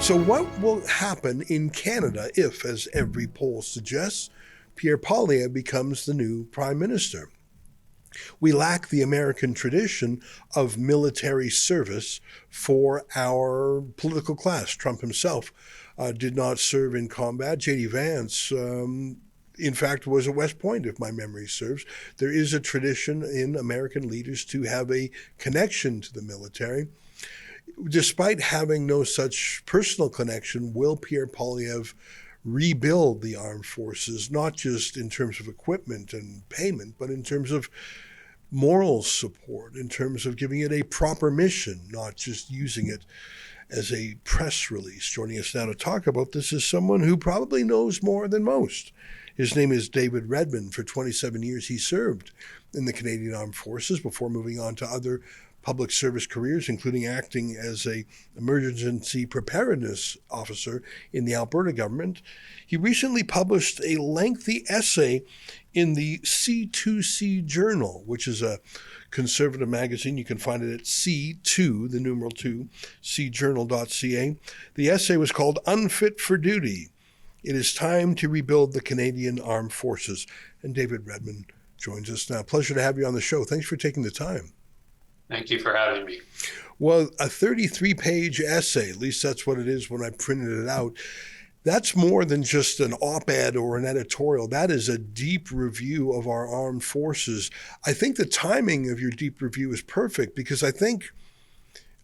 So what will happen in Canada if, as every poll suggests, Pierre Poilievre becomes the new prime minister? We lack the American tradition of military service for our political class. Trump himself did not serve in combat. J.D. Vance, in fact, was at West Point, if my memory serves. There is a tradition in American leaders to have a connection to the military. Despite having no such personal connection, will Pierre Poilievre rebuild the armed forces, not just in terms of equipment and payment, but in terms of moral support, in terms of giving it a proper mission, not just using it as a press release? Joining us now to talk about this is someone who probably knows more than most. His name is David Redmond. For 27 years, he served in the Canadian Armed Forces before moving on to other public service careers, including acting as an emergency preparedness officer in the Alberta government. He recently published a lengthy essay in the C2C Journal, which is a conservative magazine. You can find it at C2, the numeral 2, cjournal.ca. The essay was called Unfit for Duty. It is time to rebuild the Canadian Armed Forces. And David Redmond joins us now. Pleasure to have you on the show. Thanks for taking the time. Thank you for having me. Well, a 33-page essay, at least that's what it is when I printed it out. That's more than just an op-ed or an editorial. That is a deep review of our armed forces. I think the timing of your deep review is perfect because I think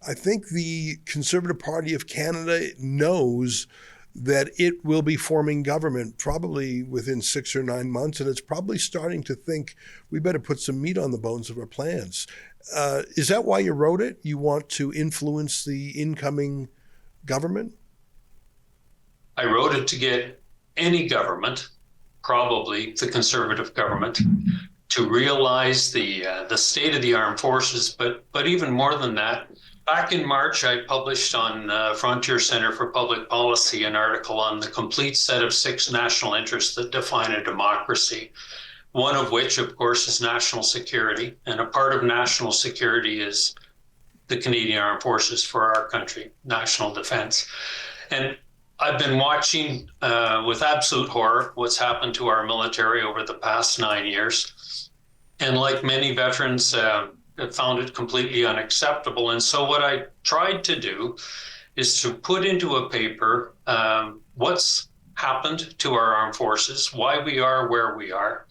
the Conservative Party of Canada knows that it will be forming government probably within 6 or 9 months, and it's probably starting to think we better put some meat on the bones of our plans. Is that why you wrote it? You want to influence the incoming government? I wrote it to get any government, probably the Conservative government, to realize the state of the armed forces, but even more than that. Back in March, I published on Frontier Center for Public Policy an article on the complete set of 6 national interests that define a democracy, one of which, of course, is national security. And a part of national security is the Canadian Armed Forces for our country, national defense. And I've been watching with absolute horror what's happened to our military over the past 9 years. And like many veterans, found it completely unacceptable. And so what I tried to do is to put into a paper what's happened to our armed forces, why we are where we are,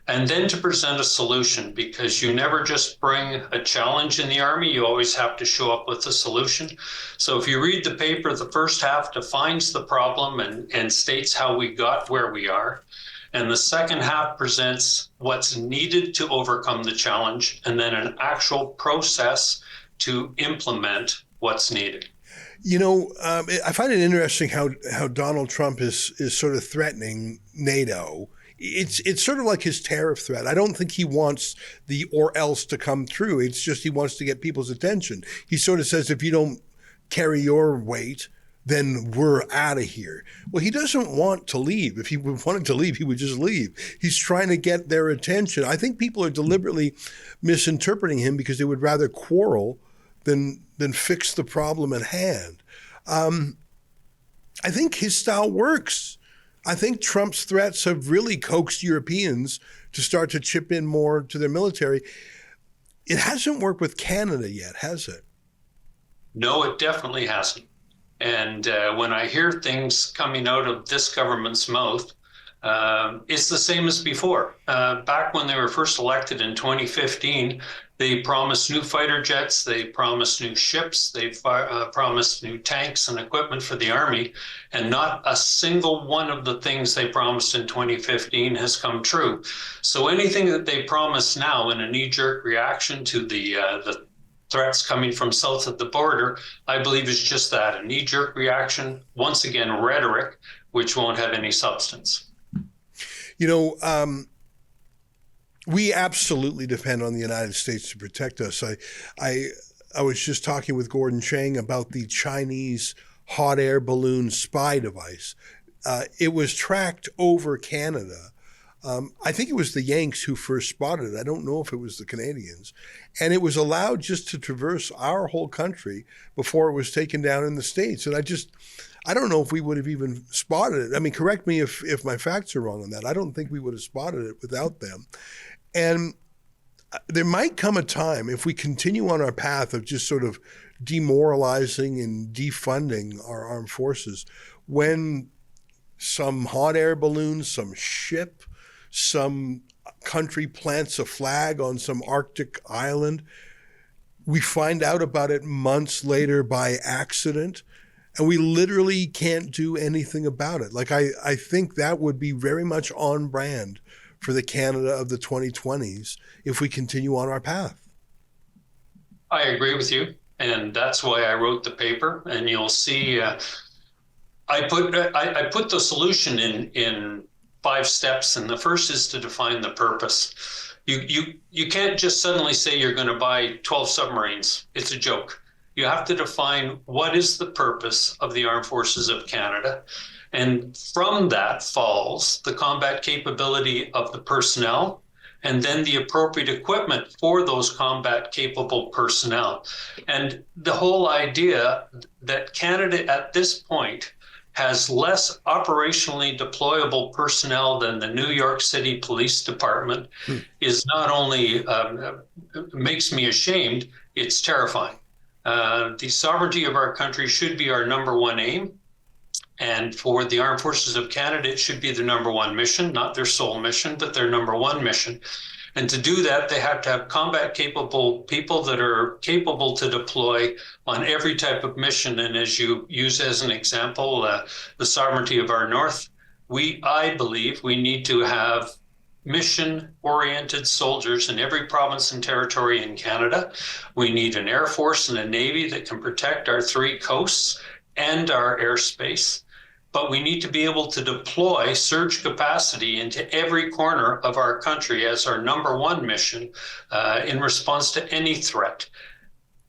and then to present a solution, because you never just bring a challenge in the Army, you always have to show up with a solution. So if you read the paper, the first half defines the problem and states how we got where we are. And the second half presents what's needed to overcome the challenge, and then an actual process to implement what's needed. You know, I find it interesting how Donald Trump is sort of threatening NATO. It's sort of like his tariff threat. I don't think he wants the or else to come through. It's just he wants to get people's attention. He sort of says, if you don't carry your weight, then we're out of here. Well, he doesn't want to leave. If he wanted to leave, he would just leave. He's trying to get their attention. I think people are deliberately misinterpreting him because they would rather quarrel than fix the problem at hand. I think his style works. I think Trump's threats have really coaxed Europeans to start to chip in more to their military. It hasn't worked with Canada yet, has it? No, it definitely hasn't. And when I hear things coming out of this government's mouth, it's the same as before. Back when they were first elected in 2015, they promised new fighter jets, they promised new ships, they promised new tanks and equipment for the Army, and not a single one of the things they promised in 2015 has come true. So anything that they promise now in a knee-jerk reaction to the threats coming from south of the border, I believe is just that, a knee-jerk reaction, once again, rhetoric, which won't have any substance. You know, we absolutely depend on the United States to protect us. I was just talking with Gordon Chang about the Chinese hot air balloon spy device. It was tracked over Canada I think it was the Yanks who first spotted it. I don't know if it was the Canadians. And it was allowed just to traverse our whole country before it was taken down in the States. And I don't know if we would have even spotted it. I mean, correct me if my facts are wrong on that. I don't think we would have spotted it without them. And there might come a time, if we continue on our path of just sort of demoralizing and defunding our armed forces, when some hot air balloon, some ship, some country plants a flag on some Arctic island, we find out about it months later by accident, and we literally can't do anything about it. Like, I think that would be very much on brand for the Canada of the 2020s if we continue on our path. I agree with you, and that's why I wrote the paper. And you'll see, I put the solution in 5 steps, and the first is to define the purpose. You can't just suddenly say you're going to buy 12 submarines. It's a joke. You have to define what is the purpose of the Armed Forces of Canada. And from that falls the combat capability of the personnel, and then the appropriate equipment for those combat capable personnel. And the whole idea that Canada at this point has less operationally deployable personnel than the New York City Police Department is not only makes me ashamed, it's terrifying. The sovereignty of our country should be our number one aim. And for the Armed Forces of Canada, it should be their number one mission, not their sole mission, but their number one mission. And to do that, they have to have combat capable people that are capable to deploy on every type of mission. And as you use as an example, the sovereignty of our North, I believe we need to have mission-oriented soldiers in every province and territory in Canada. We need an Air Force and a Navy that can protect our 3 coasts and our airspace. But we need to be able to deploy surge capacity into every corner of our country as our number one mission in response to any threat.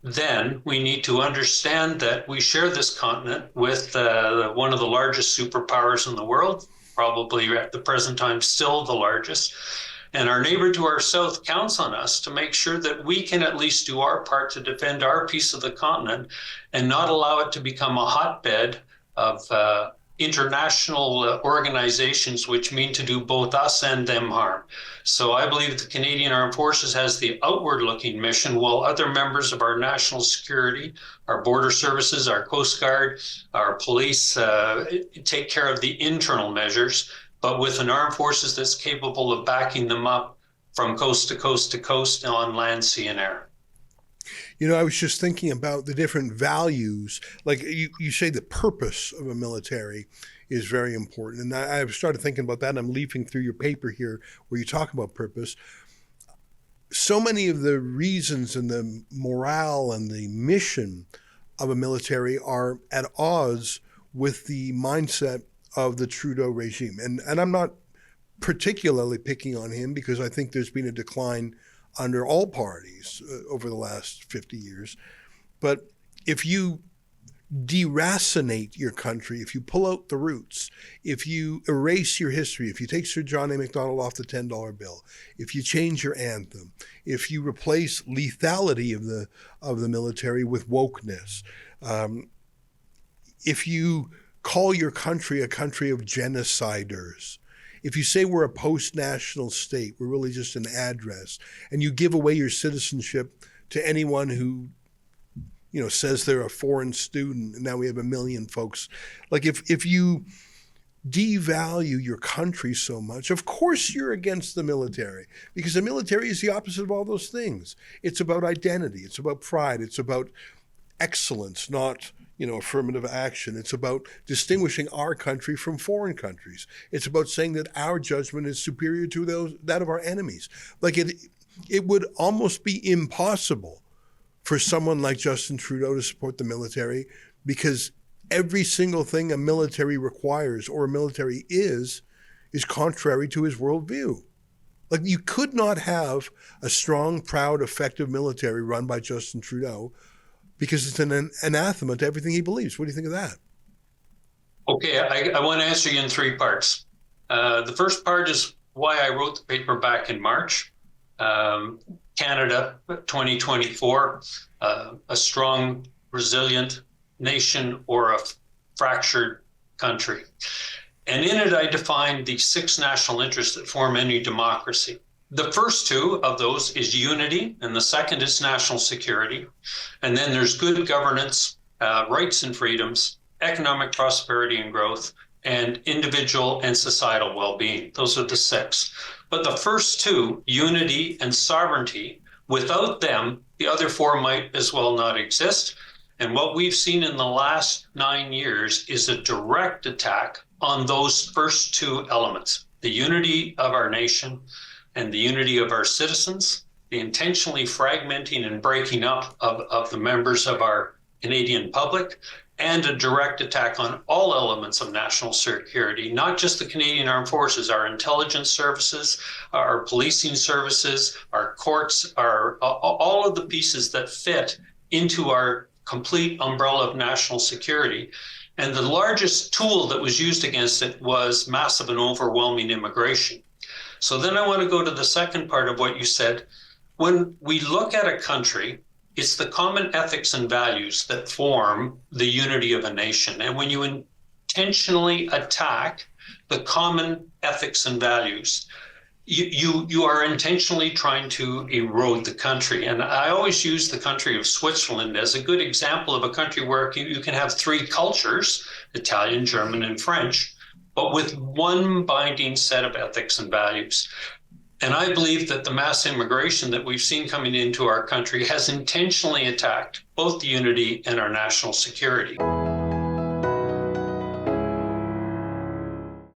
Then we need to understand that we share this continent with one of the largest superpowers in the world, probably at the present time still the largest. And our neighbor to our south counts on us to make sure that we can at least do our part to defend our piece of the continent and not allow it to become a hotbed of international organizations which mean to do both us and them harm. So I believe the Canadian Armed Forces has the outward-looking mission, while other members of our national security, our border services, our Coast Guard, our police take care of the internal measures, but with an armed forces that's capable of backing them up from coast to coast to coast on land, sea, and air. You know, I was just thinking about the different values. Like you say the purpose of a military is very important. And I've started thinking about that, and I'm leafing through your paper here where you talk about purpose. So many of the reasons and the morale and the mission of a military are at odds with the mindset of the Trudeau regime. And I'm not particularly picking on him because I think there's been a decline under all parties over the last 50 years. But if you deracinate your country, if you pull out the roots, if you erase your history, if you take Sir John A. Macdonald off the $10 bill, if you change your anthem, if you replace lethality of the military with wokeness, if you call your country a country of genociders, if you say we're a post-national state, we're really just an address, and you give away your citizenship to anyone who, says they're a foreign student, and now we have 1 million folks. Like if you devalue your country so much, of course you're against the military, because the military is the opposite of all those things. It's about identity. It's about pride. It's about excellence, not affirmative action. It's about distinguishing our country from foreign countries. It's about saying that our judgment is superior to that of our enemies. Like it would almost be impossible for someone like Justin Trudeau to support the military, because every single thing a military requires or a military is contrary to his worldview. Like, you could not have a strong, proud, effective military run by Justin Trudeau, because it's an anathema to everything he believes. What do you think of that? Okay, I want to answer you in 3 parts. The first part is why I wrote the paper back in March. Canada 2024, a strong, resilient nation or a fractured country. And in it, I defined the 6 national interests that form any democracy. The first 2 of those is unity, and the second is national security. And then there's good governance, rights and freedoms, economic prosperity and growth, and individual and societal well-being. Those are the 6. But the first 2, unity and sovereignty, without them, the other 4 might as well not exist. And what we've seen in the last 9 years is a direct attack on those first 2 elements, the unity of our nation and the unity of our citizens, the intentionally fragmenting and breaking up of the members of our Canadian public, and a direct attack on all elements of national security, not just the Canadian Armed Forces, our intelligence services, our policing services, our courts, all of the pieces that fit into our complete umbrella of national security. And the largest tool that was used against it was massive and overwhelming immigration. So then I want to go to the second part of what you said. When we look at a country, it's the common ethics and values that form the unity of a nation. And when you intentionally attack the common ethics and values, you are intentionally trying to erode the country. And I always use the country of Switzerland as a good example of a country where you can have 3 cultures, Italian, German, and French, but with one binding set of ethics and values. And I believe that the mass immigration that we've seen coming into our country has intentionally attacked both the unity and our national security.